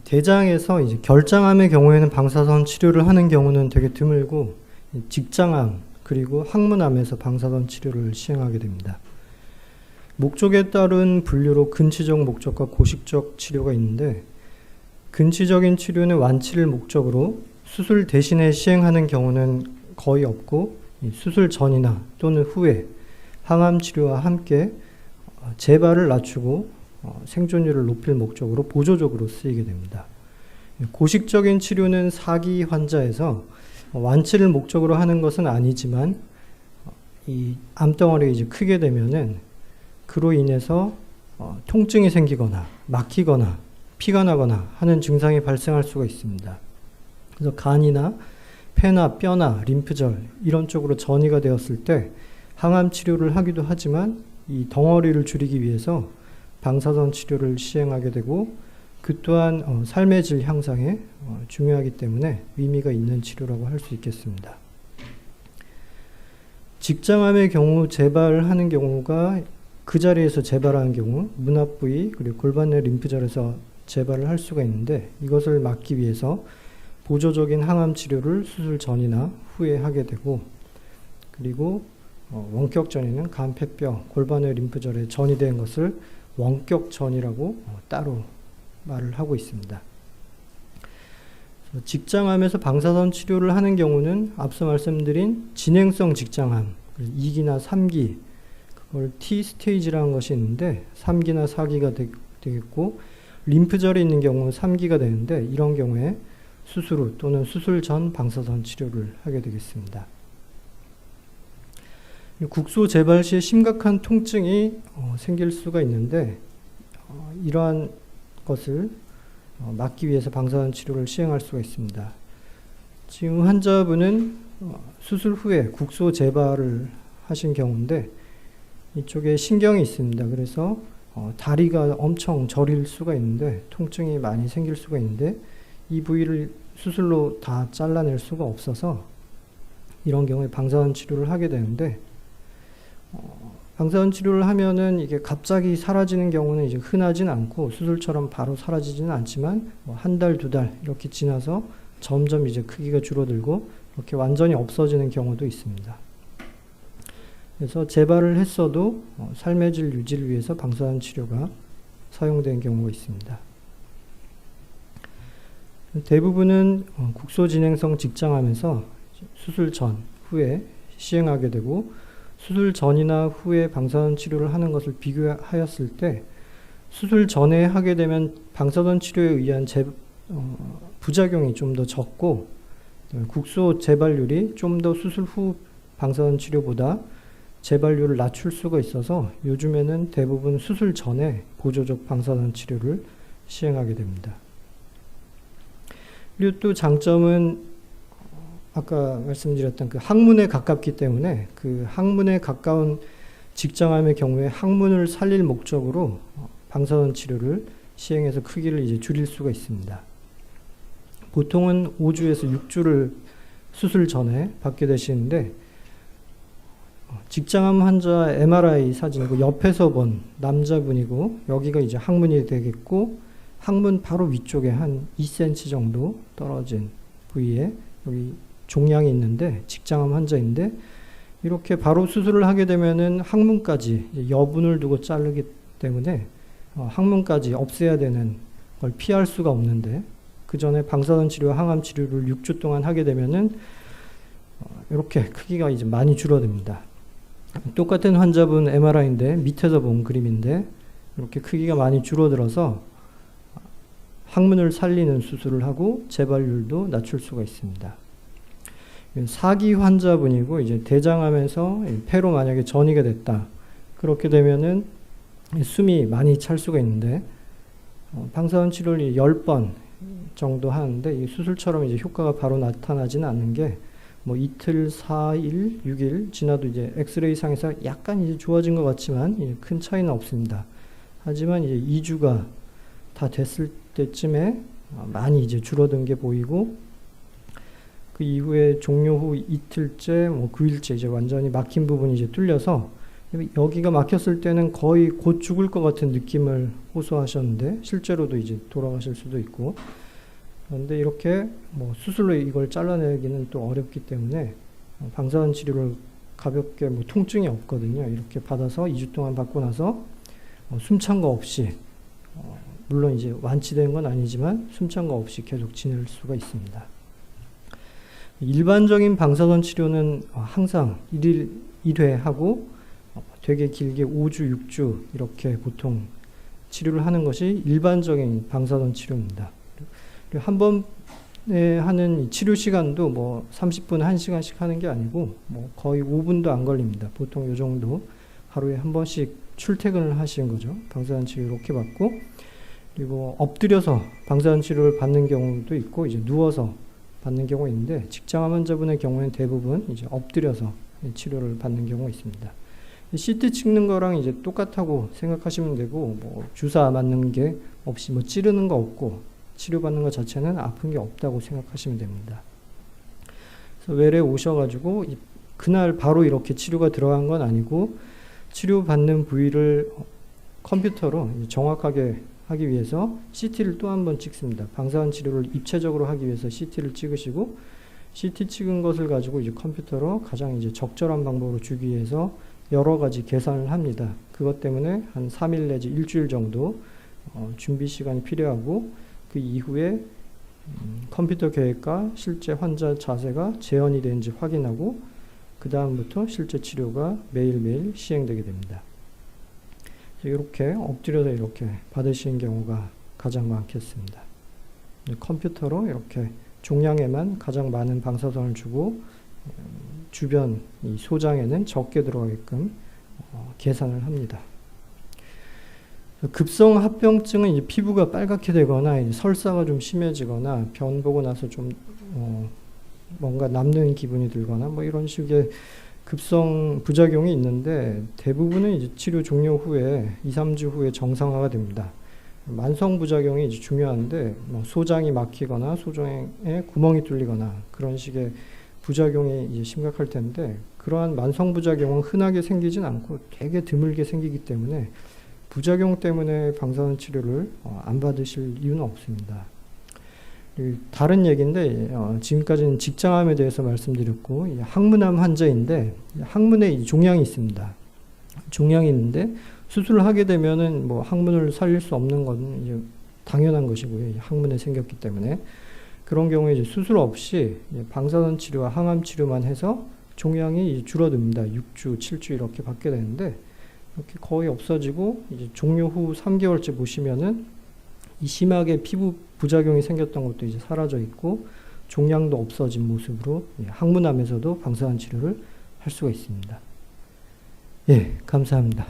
대장에서 이제 결장암의 경우에는 방사선 치료를 하는 경우는 되게 드물고, 직장암 그리고 항문암에서 방사선 치료를 시행하게 됩니다. 목적에 따른 분류로 근치적 목적과 고식적 치료가 있는데, 근치적인 치료는 완치를 목적으로 수술 대신에 시행하는 경우는 거의 없고, 수술 전이나 또는 후에 항암 치료와 함께 재발을 낮추고 생존율을 높일 목적으로 보조적으로 쓰이게 됩니다. 고식적인 치료는 사기 환자에서 완치를 목적으로 하는 것은 아니지만, 이 암덩어리가 이제 크게 되면은 그로 인해서 통증이 생기거나 막히거나 피가 나거나 하는 증상이 발생할 수가 있습니다. 그래서 간이나 폐나 뼈나 림프절 이런 쪽으로 전이가 되었을 때 항암 치료를 하기도 하지만, 이 덩어리를 줄이기 위해서 방사선 치료를 시행하게 되고, 그 또한 삶의 질 향상에 중요하기 때문에 의미가 있는 치료라고 할 수 있겠습니다. 직장암의 경우 재발하는 경우가 그 자리에서 재발하는 경우 문합 부위 그리고 골반 내 림프절에서 재발을 할 수가 있는데, 이것을 막기 위해서 보조적인 항암 치료를 수술 전이나 후에 하게 되고, 그리고 원격 전이는 간, 폐뼈, 골반 내 림프절에 전이 된 것을 원격 전이라고 따로 말을 하고 있습니다. 직장암에서 방사선 치료를 하는 경우는 앞서 말씀드린 진행성 직장암 2기나 3기, 그걸 T-스테이지라는 것이 있는데 3기나 4기가 되겠고, 림프절에 있는 경우는 3기가 되는데, 이런 경우에 수술 후 또는 수술 전 방사선 치료를 하게 되겠습니다. 국소 재발 시에 심각한 통증이 생길 수가 있는데, 이러한 것을 막기 위해서 방사선 치료를 시행할 수가 있습니다. 지금 환자분은 수술 후에 국소 재발을 하신 경우인데, 이쪽에 신경이 있습니다. 그래서 다리가 엄청 저릴 수가 있는데, 통증이 많이 생길 수가 있는데, 이 부위를 수술로 다 잘라낼 수가 없어서 이런 경우에 방사선 치료를 하게 되는데, 방사선 치료를 하면은 이게 갑자기 사라지는 경우는 이제 흔하진 않고, 수술처럼 바로 사라지지는 않지만 한 달, 두 달 이렇게 지나서 점점 이제 크기가 줄어들고 이렇게 완전히 없어지는 경우도 있습니다. 그래서 재발을 했어도 삶의 질 유지를 위해서 방사선 치료가 사용되는 경우가 있습니다. 대부분은 국소진행성 직장암에서 수술 전, 후에 시행하게 되고, 수술 전이나 후에 방사선 치료를 하는 것을 비교하였을 때, 수술 전에 하게 되면 방사선 치료에 의한 부작용이 좀 더 적고, 국소 재발률이 좀 더 수술 후 방사선 치료보다 재발률을 낮출 수가 있어서 요즘에는 대부분 수술 전에 보조적 방사선 치료를 시행하게 됩니다. 그리고 또 장점은 아까 말씀드렸던 그 항문에 가깝기 때문에, 그 항문에 가까운 직장암의 경우에 항문을 살릴 목적으로 방사선 치료를 시행해서 크기를 이제 줄일 수가 있습니다. 보통은 5주에서 6주를 수술 전에 받게 되시는데, 직장암 환자 MRI 사진이고 옆에서 본 남자분이고, 여기가 이제 항문이 되겠고, 항문 바로 위쪽에 한 2cm 정도 떨어진 부위에 여기 종양이 있는데 직장암 환자인데, 이렇게 바로 수술을 하게 되면은 항문까지 여분을 두고 자르기 때문에 항문까지 없애야 되는 걸 피할 수가 없는데, 그 전에 방사선 치료와 항암 치료를 6주 동안 하게 되면은 이렇게 크기가 이제 많이 줄어듭니다. 똑같은 환자분 MRI인데 밑에서 본 그림인데, 이렇게 크기가 많이 줄어들어서 항문을 살리는 수술을 하고 재발률도 낮출 수가 있습니다. 4기 환자분이고, 이제 대장암에서 폐로 만약에 전이가 됐다. 그렇게 되면은 숨이 많이 찰 수가 있는데, 방사선 치료를 10번 정도 하는데, 이 수술처럼 이제 효과가 바로 나타나지는 않는 게, 뭐 이틀, 4일, 6일 지나도 이제 엑스레이 상에서 약간 이제 좋아진 것 같지만 큰 차이는 없습니다. 하지만 이제 2주가 다 됐을 때쯤에 많이 이제 줄어든 게 보이고, 그 이후에 종료 후 이틀째, 뭐 9일째 이제 완전히 막힌 부분이 이제 뚫려서 여기가 막혔을 때는 거의 곧 죽을 것 같은 느낌을 호소하셨는데 실제로도 이제 돌아가실 수도 있고, 그런데 이렇게 뭐 수술로 이걸 잘라내기는 또 어렵기 때문에 방사선 치료를 가볍게 뭐 통증이 없거든요. 이렇게 받아서 2주 동안 받고 나서 숨찬 거 없이, 물론 이제 완치된 건 아니지만 숨찬 거 없이 계속 지낼 수가 있습니다. 일반적인 방사선 치료는 항상 1일 1회 하고 되게 길게 5주, 6주 이렇게 보통 치료를 하는 것이 일반적인 방사선 치료입니다. 한 번에 하는 치료 시간도 뭐 30분, 1시간씩 하는 게 아니고 뭐 거의 5분도 안 걸립니다. 보통 이 정도 하루에 한 번씩 출퇴근을 하시는 거죠. 방사선 치료 이렇게 받고, 그리고 엎드려서 방사선 치료를 받는 경우도 있고 이제 누워서 받는 경우가 있는데, 직장암 환자분의 경우에는 대부분 이제 엎드려서 치료를 받는 경우가 있습니다. CT 찍는 거랑 이제 똑같다고 생각하시면 되고, 뭐 주사 맞는 게 없이 뭐 찌르는 거 없고 치료받는 것 자체는 아픈 게 없다고 생각하시면 됩니다. 그래서 외래 오셔가지고 그날 바로 이렇게 치료가 들어간 건 아니고, 치료받는 부위를 컴퓨터로 정확하게 하기 위해서 CT를 또 한 번 찍습니다. 방사선 치료를 입체적으로 하기 위해서 CT를 찍으시고, CT 찍은 것을 가지고 이제 컴퓨터로 가장 이제 적절한 방법으로 주기 위해서 여러 가지 계산을 합니다. 그것 때문에 한 3일 내지 일주일 정도 준비 시간이 필요하고, 그 이후에 컴퓨터 계획과 실제 환자 자세가 재현이 되는지 확인하고, 그 다음부터 실제 치료가 매일매일 시행되게 됩니다. 이렇게 엎드려서 이렇게 받으시는 경우가 가장 많겠습니다. 컴퓨터로 이렇게 종양에만 가장 많은 방사선을 주고 주변 이 소장에는 적게 들어가게끔 계산을 합니다. 급성 합병증은 이제 피부가 빨갛게 되거나 이제 설사가 좀 심해지거나 변 보고 나서 좀 뭔가 남는 기분이 들거나 뭐 이런 식의 급성 부작용이 있는데, 대부분은 이제 치료 종료 후에 2, 3주 후에 정상화가 됩니다. 만성 부작용이 이제 중요한데, 뭐 소장이 막히거나 소장에 구멍이 뚫리거나 그런 식의 부작용이 이제 심각할 텐데, 그러한 만성 부작용은 흔하게 생기진 않고 되게 드물게 생기기 때문에 부작용 때문에 방사선 치료를 안 받으실 이유는 없습니다. 다른 얘기인데, 지금까지는 직장암에 대해서 말씀드렸고, 항문암 환자인데 항문에 종양이 있습니다. 종양이 있는데 수술을 하게 되면은 뭐 항문을 살릴 수 없는 건 이제 당연한 것이고요. 항문에 생겼기 때문에. 그런 경우에 이제 수술 없이 방사선 치료와 항암 치료만 해서 종양이 줄어듭니다. 6주, 7주 이렇게 받게 되는데, 이렇게 거의 없어지고 이제 종료 후 3개월째 보시면은 이 심하게 피부 부작용이 생겼던 것도 이제 사라져 있고 종양도 없어진 모습으로 항문암에서도 방사선 치료를 할 수가 있습니다. 예, 감사합니다.